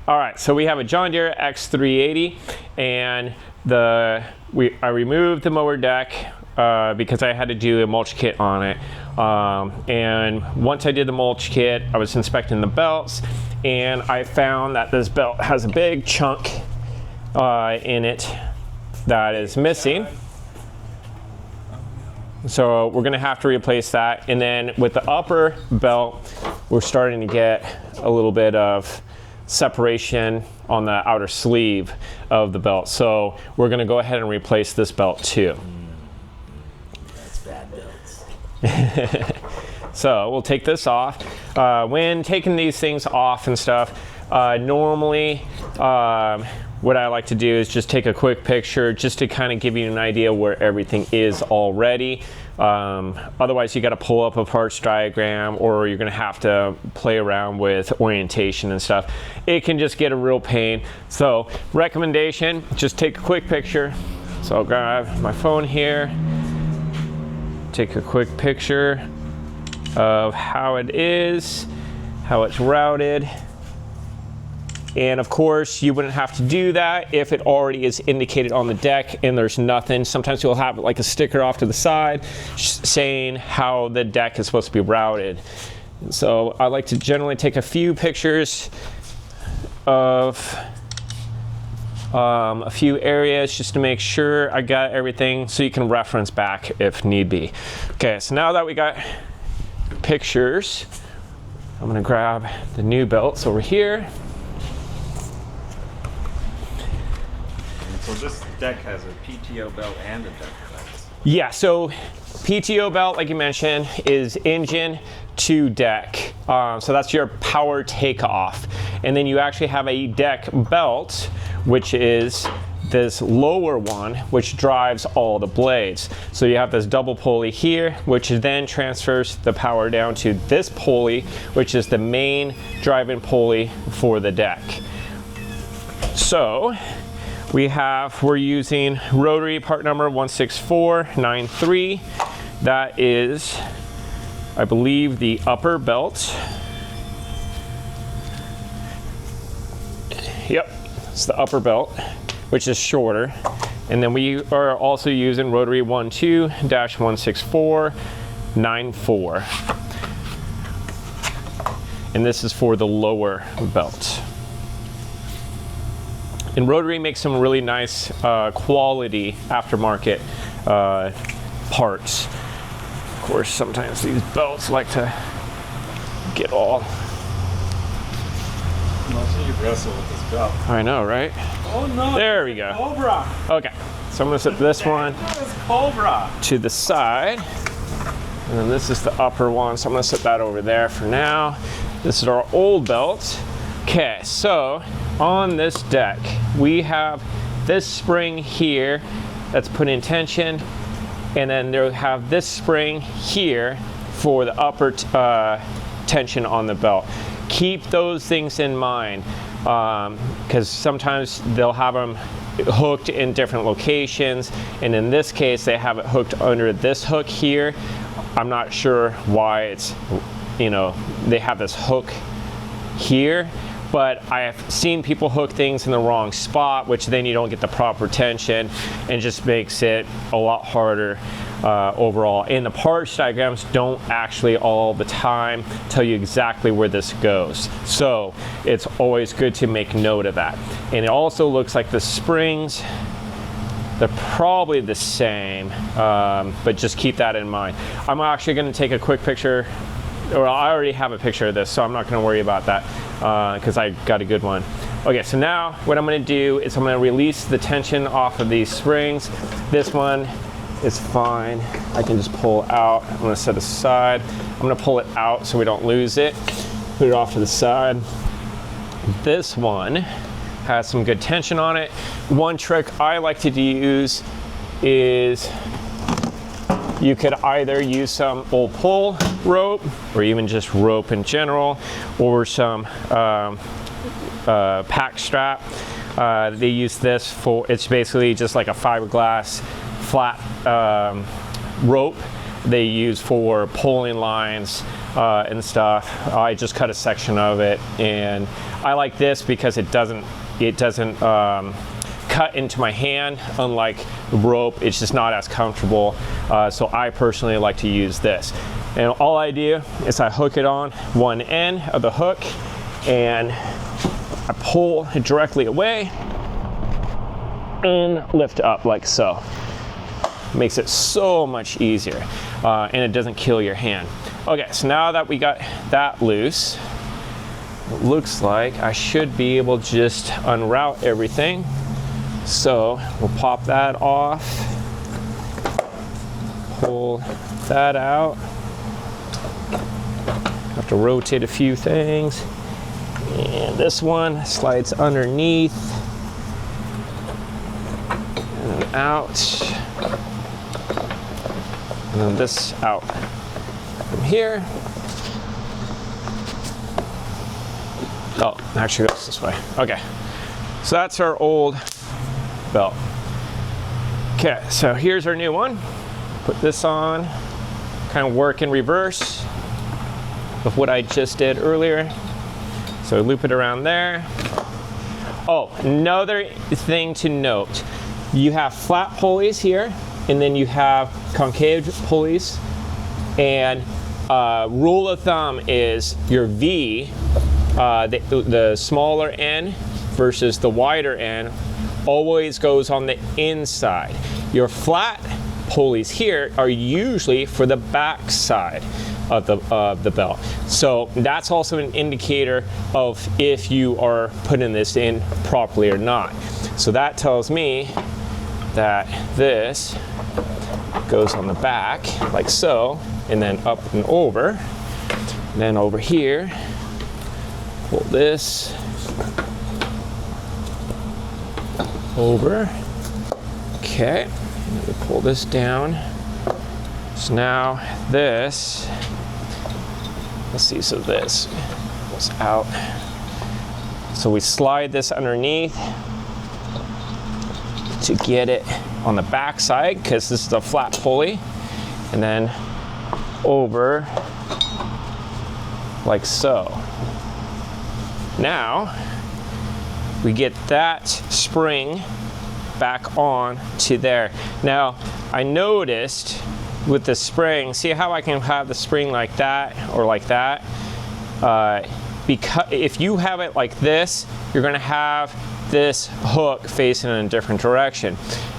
All right, so we have a John Deere x380, and I removed the mower deck because I had to do a mulch kit on it. And once I did the mulch kit, I was inspecting the belts, and I found that this belt has a big chunk in it that is missing. So we're gonna have to replace that. And then with the upper belt, we're starting to get a little bit of separation on the outer sleeve of the belt. So we're gonna go ahead and replace this belt too. That's bad belts. So we'll take this off. When taking these things off and stuff, normally what I like to do is just take a quick picture just to kind of give you an idea where everything is already. Otherwise you got to pull up a parts diagram, or you're going to have to play around with orientation and stuff. It can just get a real pain. So recommendation, just take a quick picture. So I'll grab my phone here, take a quick picture of how it is, how it's routed. And of course, you wouldn't have to do that if it already is indicated on the deck and there's nothing. Sometimes you'll have like a sticker off to the side saying how the deck is supposed to be routed. So I like to generally take a few pictures of a few areas just to make sure I got everything, so you can reference back if need be. Okay, so now that we got pictures, I'm gonna grab the new belts over here. So this deck has a PTO belt and a deck belt. Yeah, so PTO belt, like you mentioned, is engine to deck. So that's your power takeoff. And then you actually have a deck belt, which is this lower one, which drives all the blades. So you have this double pulley here, which then transfers the power down to this pulley, which is the main driving pulley for the deck. So we're using rotary part number 16493. That is, I believe, the upper belt. Yep, it's the upper belt, which is shorter. And then we are also using rotary 12-16494. And this is for the lower belt. And Rotary makes some really nice quality aftermarket parts. Of course, sometimes these belts like to get all... I'll see you wrestle with this belt. I know, right? Oh no! There we go. Cobra! Okay, so I'm gonna set this one Cobra to the side. And then this is the upper one, so I'm gonna set that over there for now. This is our old belt. Okay, so on this deck, we have this spring here that's put in tension, and then they'll have this spring here for the upper tension on the belt. Keep those things in mind, because sometimes they'll have them hooked in different locations, and in this case they have it hooked under this hook here. I'm not sure why it's, you know, they have this hook here, but I have seen people hook things in the wrong spot, which then you don't get the proper tension, and just makes it a lot harder overall. And the parts diagrams don't actually all the time tell you exactly where this goes. So it's always good to make note of that. And it also looks like the springs, they're probably the same, but just keep that in mind. I'm actually going to take a quick picture. Well, I already have a picture of this, so I'm not going to worry about that because I got a good one. Okay, so now what I'm going to do is I'm going to release the tension off of these springs. This one is fine. I can just pull out. I'm going to set it aside. I'm going to pull it out so we don't lose it. Put it off to the side. This one has some good tension on it. One trick I like to use is you could either use some old pull rope, or even just rope in general, or some pack strap. They use this for, it's basically just like a fiberglass flat rope they use for pulling lines and stuff. I just cut a section of it, and I like this because it doesn't cut into my hand. Unlike rope, it's just not as comfortable. So I personally like to use this. And all I do is I hook it on one end of the hook, and I pull it directly away and lift up like so. Makes it so much easier, and it doesn't kill your hand. Okay, so now that we got that loose, it looks like I should be able to just unroute everything. So we'll pop that off, pull that out. Have to rotate a few things, and this one slides underneath and then out, and then this out from here. Oh, actually goes this way. Okay, so that's our old belt. Okay, so here's our new one. Put this on, kind of work in reverse of what I just did earlier. So loop it around there. Oh, another thing to note, you have flat pulleys here, and then you have concave pulleys. And rule of thumb is your V, the smaller end versus the wider end, always goes on the inside. Your flat pulleys here are usually for the back side of the belt. So that's also an indicator of if you are putting this in properly or not. So that tells me that this goes on the back like so, and then up and over. And then over here, pull this over. Okay, let me pull this down. So now this, let's see, so this goes out. So we slide this underneath to get it on the back side, because this is a flat pulley, and then over like so. Now we get that spring back on to there. Now I noticed with the spring, see how I can have the spring like that or like that? Because if you have it like this, you're gonna have this hook facing in a different direction.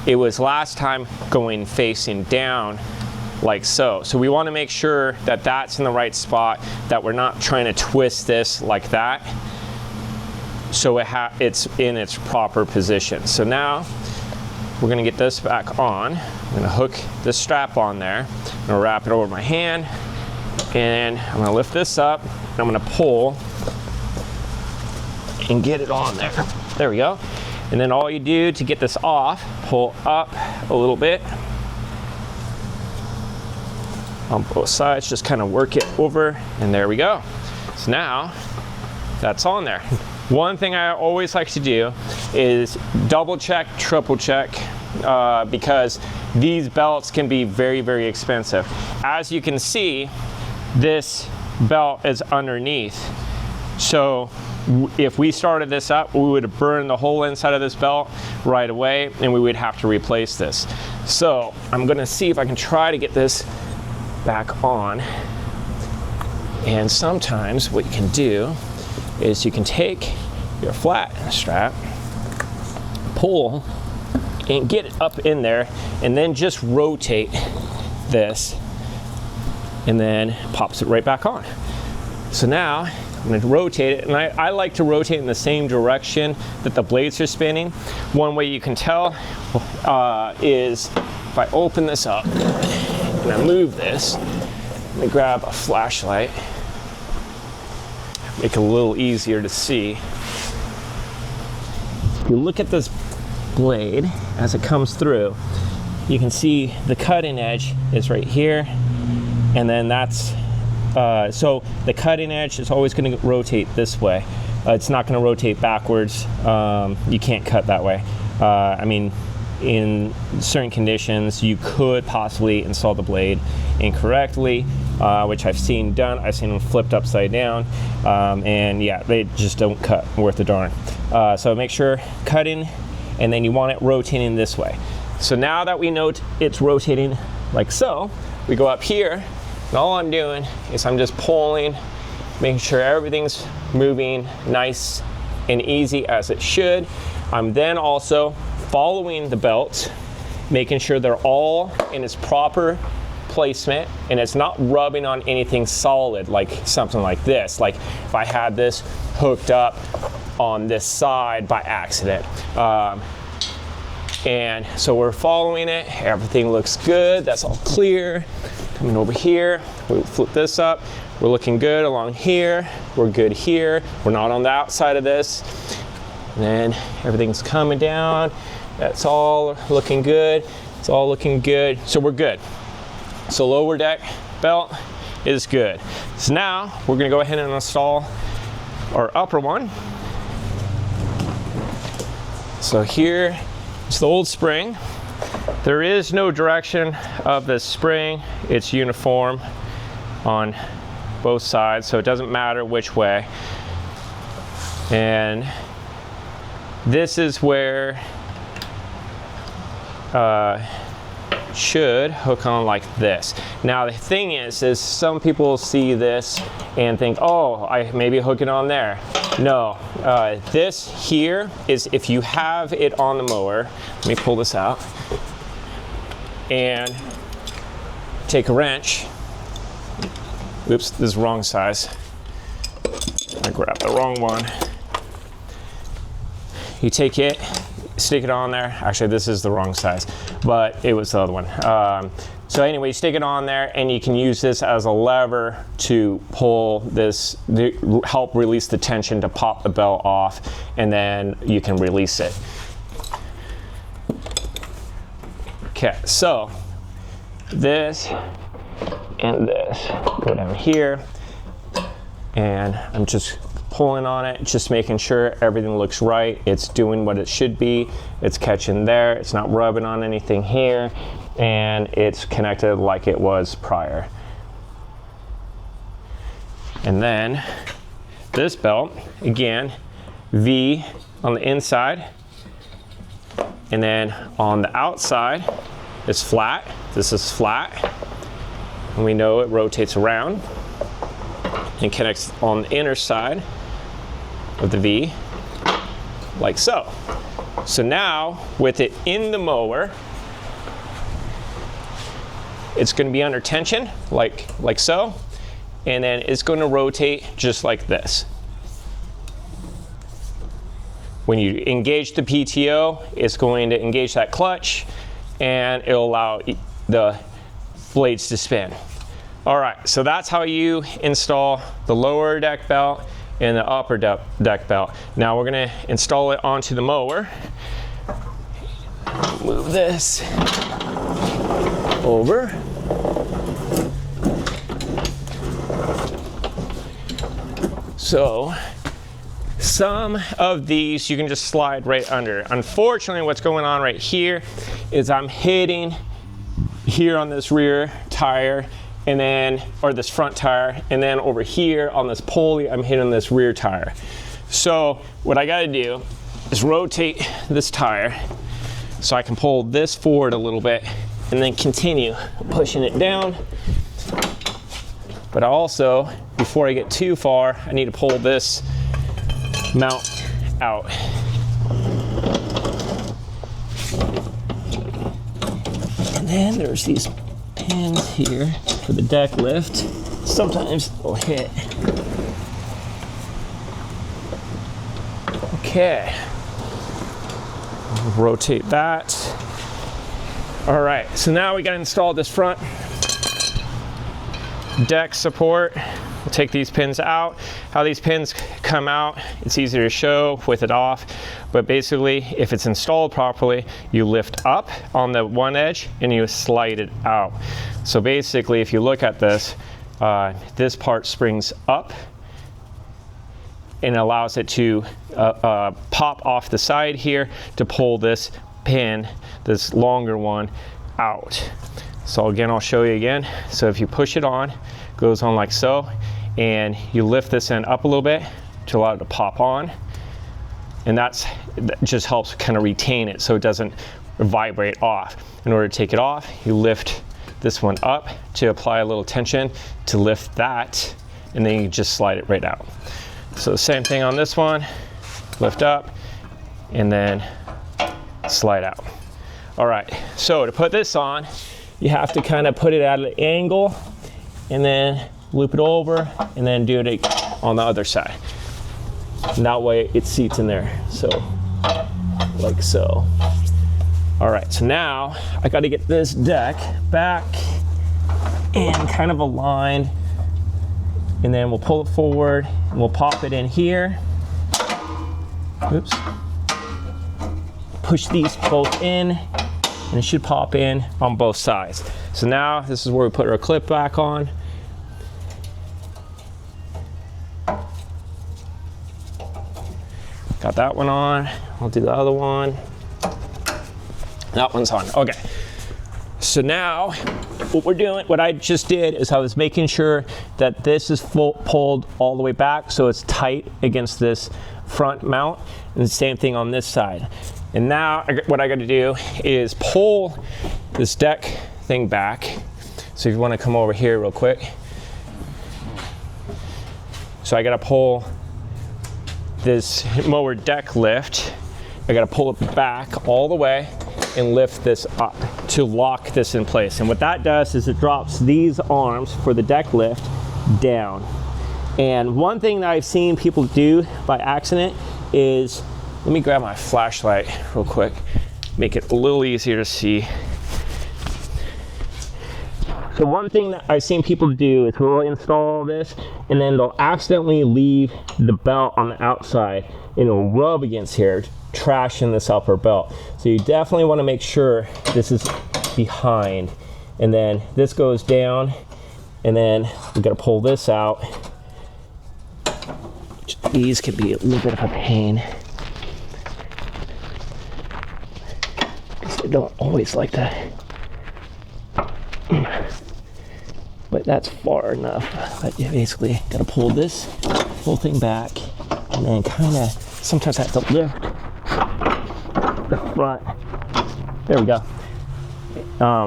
It was last time going facing down like so. So we wanna make sure that that's in the right spot, that we're not trying to twist this like that. So it's in its proper position. So now we're gonna get this back on. I'm gonna hook this strap on there. I'm gonna wrap it over my hand, and I'm gonna lift this up, and I'm gonna pull and get it on there. There we go. And then all you do to get this off, pull up a little bit on both sides, just kind of work it over, and there we go. So now that's on there. One thing I always like to do is double check, triple check, because these belts can be very, very expensive. As you can see, this belt is underneath. So if we started this up, we would burn the whole inside of this belt right away, and we would have to replace this. So I'm gonna see if I can try to get this back on. And sometimes what you can do is you can take your flat strap, pull, and get it up in there, and then just rotate this, and then pops it right back on. So now I'm going to rotate it, and I like to rotate in the same direction that the blades are spinning. One way you can tell is if I open this up and I move this, let me grab a flashlight, make it a little easier to see. If you look at this blade as it comes through, you can see the cutting edge is right here, and then that's so the cutting edge is always going to rotate this way. It's not going to rotate backwards. You can't cut that way. I mean, in certain conditions, you could possibly install the blade incorrectly, which I've seen done. I've seen them flipped upside down, and yeah, they just don't cut worth a darn. So make sure cutting, and then you want it rotating this way. So now that we know it's rotating like so, we go up here, and all I'm doing is I'm just pulling, making sure everything's moving nice and easy as it should. I'm then also following the belt, making sure they're all in its proper placement and it's not rubbing on anything solid, like something like this. Like if I had this hooked up on this side by accident. And so we're following it, everything looks good, that's all clear. Coming over here, we'll flip this up, we're looking good along here, we're good here, we're not on the outside of this. And then everything's coming down, that's all looking good, it's all looking good, so we're good. So lower deck belt is good. So now we're gonna go ahead and install our upper one. So here is the old spring. There is no direction of the spring. It's uniform on both sides, so it doesn't matter which way. And this is where should hook on like this. Now the thing is some people see this and think, oh, I maybe hook it on there. No, this here is if you have it on the mower. Let me pull this out and take a wrench. Oops, this is the wrong size. I grabbed the wrong one. You take it, stick it on there. Actually, this is the wrong size, but it was the other one. So anyway, you stick it on there and you can use this as a lever to pull this, help release the tension to pop the belt off, and then you can release it. Okay, so this and this go down here, and I'm just pulling on it, just making sure everything looks right. It's doing what it should be. It's catching there. It's not rubbing on anything here, and it's connected like it was prior. And then this belt, again, V on the inside, and then on the outside, it's flat. This is flat, and we know it rotates around and connects on the inner side of the V, like so. So now, with it in the mower, it's going to be under tension, like so, and then it's going to rotate just like this. When you engage the PTO, it's going to engage that clutch, and it'll allow the blades to spin. All right, so that's how you install the lower deck belt and the upper deck belt. Now we're gonna install it onto the mower. Move this over. So some of these you can just slide right under. Unfortunately, what's going on right here is I'm hitting here on this rear tire, and then, or this front tire, and then over here on this pulley, I'm hitting this rear tire. So what I gotta do is rotate this tire so I can pull this forward a little bit and then continue pushing it down. But also, before I get too far, I need to pull this mount out. And then there's these pins here for the deck lift. Sometimes they'll hit. Okay. Rotate that. All right, so now we got to install this front deck support. We'll take these pins out. How these pins come out, it's easier to show with it off, but basically if it's installed properly, you lift up on the one edge and you slide it out. So basically if you look at this, this part springs up and allows it to pop off the side here to pull this pin, this longer one, out. So again, I'll show you again. So if you push it on, it goes on like so, and you lift this end up a little bit to allow it to pop on. And that just helps kind of retain it so it doesn't vibrate off. In order to take it off, you lift this one up to apply a little tension to lift that, and then you just slide it right out. So the same thing on this one, lift up and then slide out. All right, so to put this on, you have to kind of put it at an angle and then loop it over and then do it on the other side. And that way it seats in there, so like so. All right, so now I got to get this deck back and kind of aligned, and then we'll pull it forward and we'll pop it in here. Oops. Push these both in, and it should pop in on both sides. So now this is where we put our clip back on. Got that one on. I'll do the other one. That one's on. Okay. So now what I just did is I was making sure that this is pulled all the way back so it's tight against this front mount, and the same thing on this side. And now what I got to do is pull this deck thing back. So if you want to come over here real quick. So I got to pull this mower deck lift. I got to pull it back all the way and lift this up to lock this in place. And what that does is it drops these arms for the deck lift down. And one thing that I've seen people do by accident is, let me grab my flashlight real quick, make it a little easier to see. So one thing that I've seen people do is they'll install this and then they'll accidentally leave the belt on the outside and it'll rub against here, trashing this upper belt. So you definitely want to make sure this is behind, and then this goes down, and then we got to pull this out. These can be a little bit of a pain. They don't always like that. But that's far enough. But you basically got to pull this whole thing back, and then kind of sometimes I have to lift the front. There we go.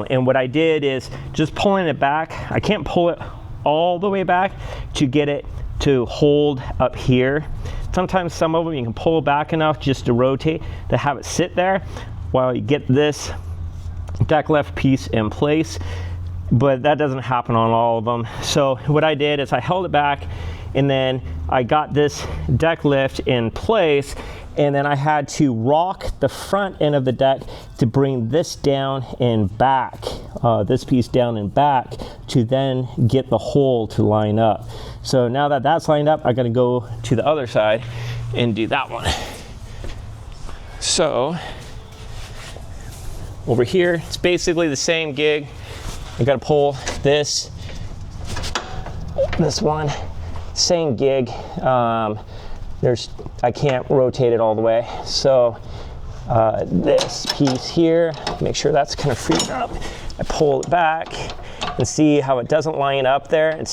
And what I did is just pulling it back. I can't pull it all the way back to get it to hold up here. Sometimes some of them you can pull back enough just to rotate to have it sit there while you get this deck lift piece in place. But that doesn't happen on all of them. So what I did is I held it back, and then I got this deck lift in place, and then I had to rock the front end of the deck to bring this down and back, this piece down and back, to then get the hole to line up. So now that that's lined up, I gotta go to the other side and do that one. So over here, it's basically the same gig. I gotta pull this one, same gig. I can't rotate it all the way. So this piece here, make sure that's kind of freed up. I pull it back and see how it doesn't line up there.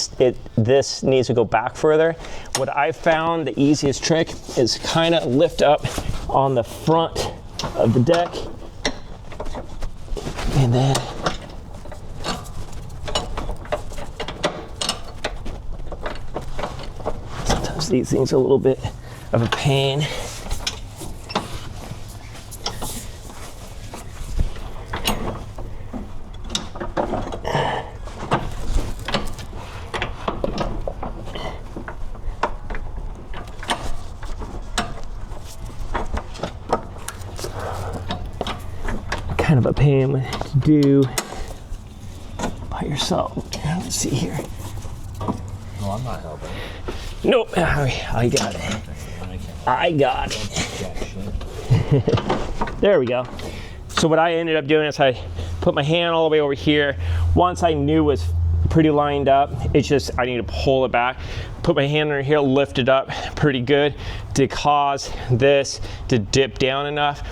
This needs to go back further. What I found the easiest trick is kind of lift up on the front of the deck, and then these things are a little bit of a pain. Kind of a pain to do by yourself. Let's see here. No, I'm not helping. Nope, I got it. I got it. There we go. So what I ended up doing is I put my hand all the way over here. Once I knew it was pretty lined up, it's just I need to pull it back. Put my hand under here, lift it up pretty good to cause this to dip down enough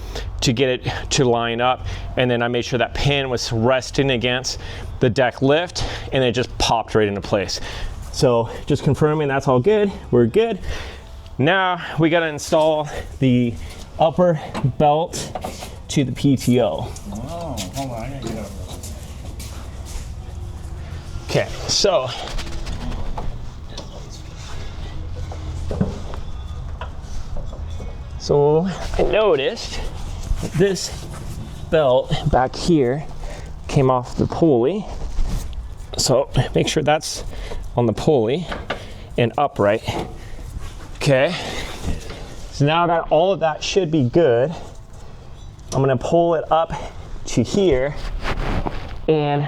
to get it to line up, and then I made sure that pin was resting against the deck lift, and it just popped right into place. So just confirming that's all good, we're good. Now we gotta install the upper belt to the PTO. Oh, hold on, I gotta get over there. Okay, so I noticed this belt back here came off the pulley. So make sure that's on the pulley and upright. Okay, so now that all of that should be good, I'm gonna pull it up to here and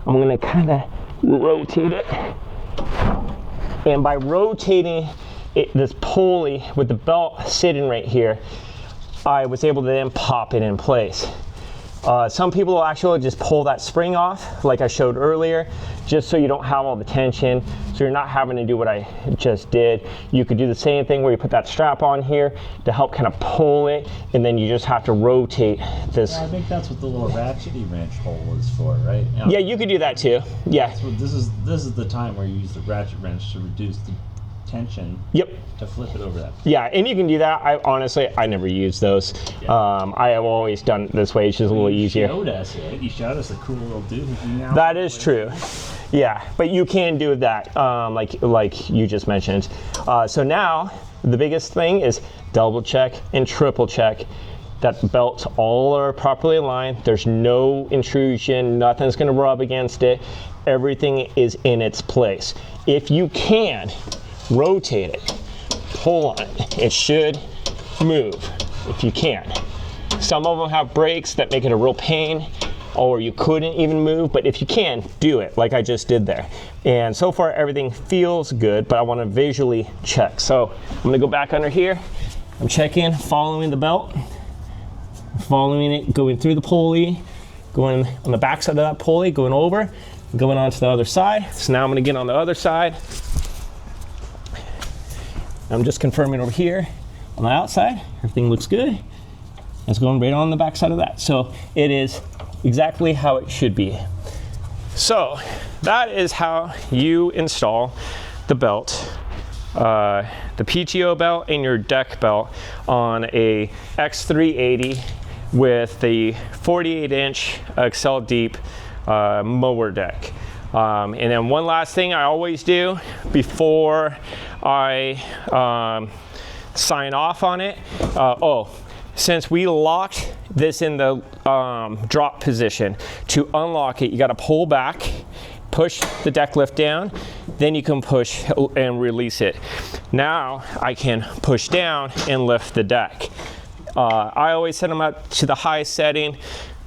I'm gonna kind of rotate it. And by rotating this pulley with the belt sitting right here, I was able to then pop it in place. Some people will actually just pull that spring off like I showed earlier, just so you don't have all the tension, so you're not having to do what I just did. You could do the same thing where you put that strap on here to help kind of pull it, and then you just have to rotate this. Yeah, I think that's what the little ratchety wrench hole is for, right? Yeah, you could do that too. Yeah. This is the time where you use the ratchet wrench to reduce the tension. Yep. To flip it over that. Yeah, and you can do that. I honestly never use those. Yeah. I have always done it this way. It's just a little easier. Showed us it. You showed us a cool little doohickey now. That is true. Yeah, but you can do that, like you just mentioned. So now the biggest thing is double check and triple check that belts all are properly aligned. There's no intrusion. Nothing's going to rub against it. Everything is in its place. If you can rotate it, pull on it, it should move if you can. Some of them have brakes that make it a real pain, or you couldn't even move, but if you can, do it like I just did there. And so far everything feels good, but I want to visually check. So I'm going to go back under here. I'm checking, following the belt, following it, going through the pulley, going on the back side of that pulley, going over, going on to the other side. So now I'm going to get on the other side. I'm just confirming over here on the outside, everything looks good. It's going right on the back side of that. So it is exactly how it should be. So that is how you install the belt, the PTO belt and your deck belt on a X380 with the 48-inch Accel Deep Mower Deck. And then one last thing I always do before I sign off on it. Since we locked this in the drop position, to unlock it, you got to pull back, push the deck lift down, then you can push and release it. Now I can push down and lift the deck. I always set them up to the high setting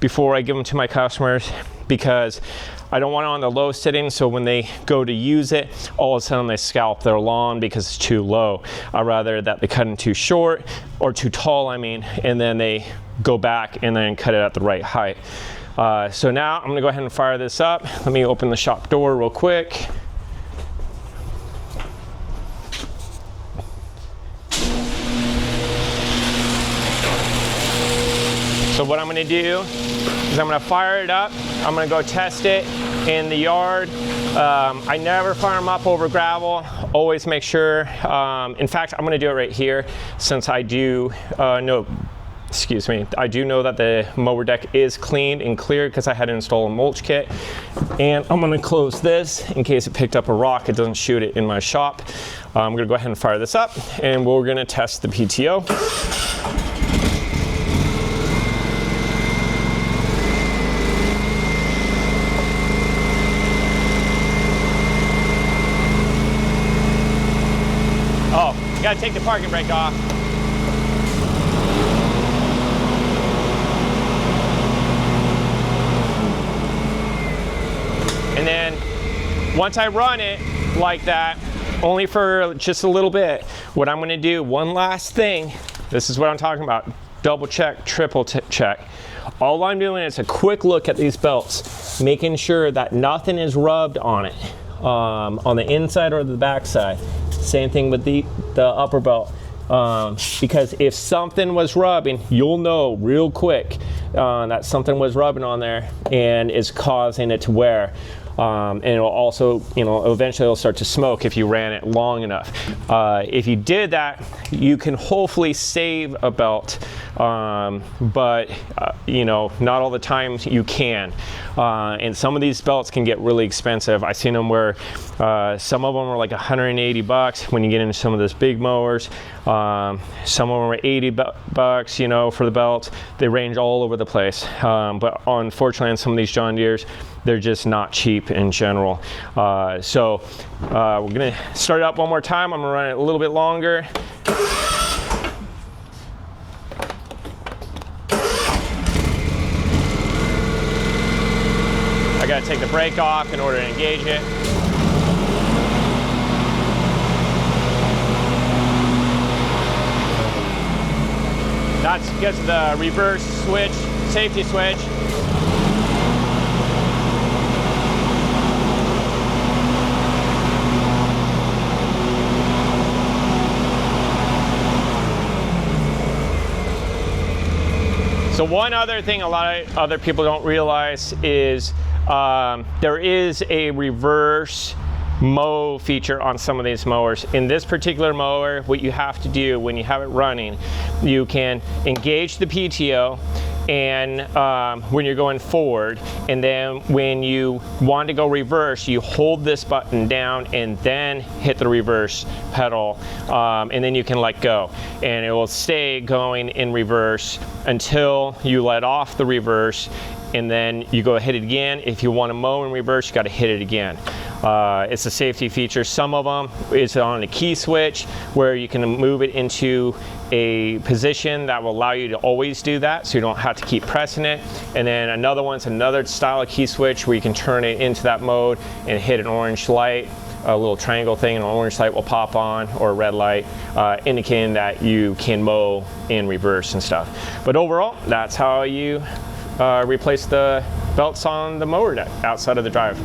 before I give them to my customers, because I don't want it on the low setting, so when they go to use it, all of a sudden they scalp their lawn because it's too low. I'd rather that they cut it too short, or too tall, I mean, and then they go back and then cut it at the right height. So now I'm gonna go ahead and fire this up. Let me open the shop door real quick. So what I'm gonna do is I'm gonna fire it up. I'm gonna go test it in the yard. I never fire them up over gravel. Always make sure. In fact, I'm gonna do it right here, since I do I do know that the mower deck is cleaned and cleared because I had to install a mulch kit. And I'm gonna close this in case it picked up a rock, it doesn't shoot it in my shop. I'm gonna go ahead and fire this up, and we're gonna test the PTO. You gotta take the parking brake off. And then once I run it like that, only for just a little bit, what I'm gonna do, one last thing, this is what I'm talking about, double check, triple check. All I'm doing is a quick look at these belts, making sure that nothing is rubbed on it, on the inside or the back side. Same thing with the upper belt. because if something was rubbing, you'll know real quick that something was rubbing on there and is causing it to wear. And it'll also, eventually it'll start to smoke if you ran it long enough. If you did that, you can hopefully save a belt, but not all the time you can. And some of these belts can get really expensive. I've seen them where some of them are like $180 when you get into some of those big mowers. Some of them are $80, for the belt. They range all over the place. But unfortunately on some of these John Deeres, they're just not cheap in general. So we're gonna start it up one more time. I'm gonna run it a little bit longer. I gotta take the brake off in order to engage it. That's just the reverse switch, safety switch. So one other thing a lot of other people don't realize is there is a reverse mow feature on some of these mowers. In this particular mower, what you have to do when you have it running, you can engage the PTO and when you're going forward, and then when you want to go reverse, you hold this button down and then hit the reverse pedal, and then you can let go, and it will stay going in reverse until you let off the reverse, and then you go hit it again. If you want to mow in reverse, you got to hit it again. It's a safety feature. Some of them is on a key switch where you can move it into a position that will allow you to always do that, so you don't have to keep pressing it. And then another one's another style of key switch where you can turn it into that mode and hit an orange light, a little triangle thing, and an orange light will pop on, or a red light, indicating that you can mow in reverse and stuff. But overall, that's how you replace the belts on the mower deck outside of the drive.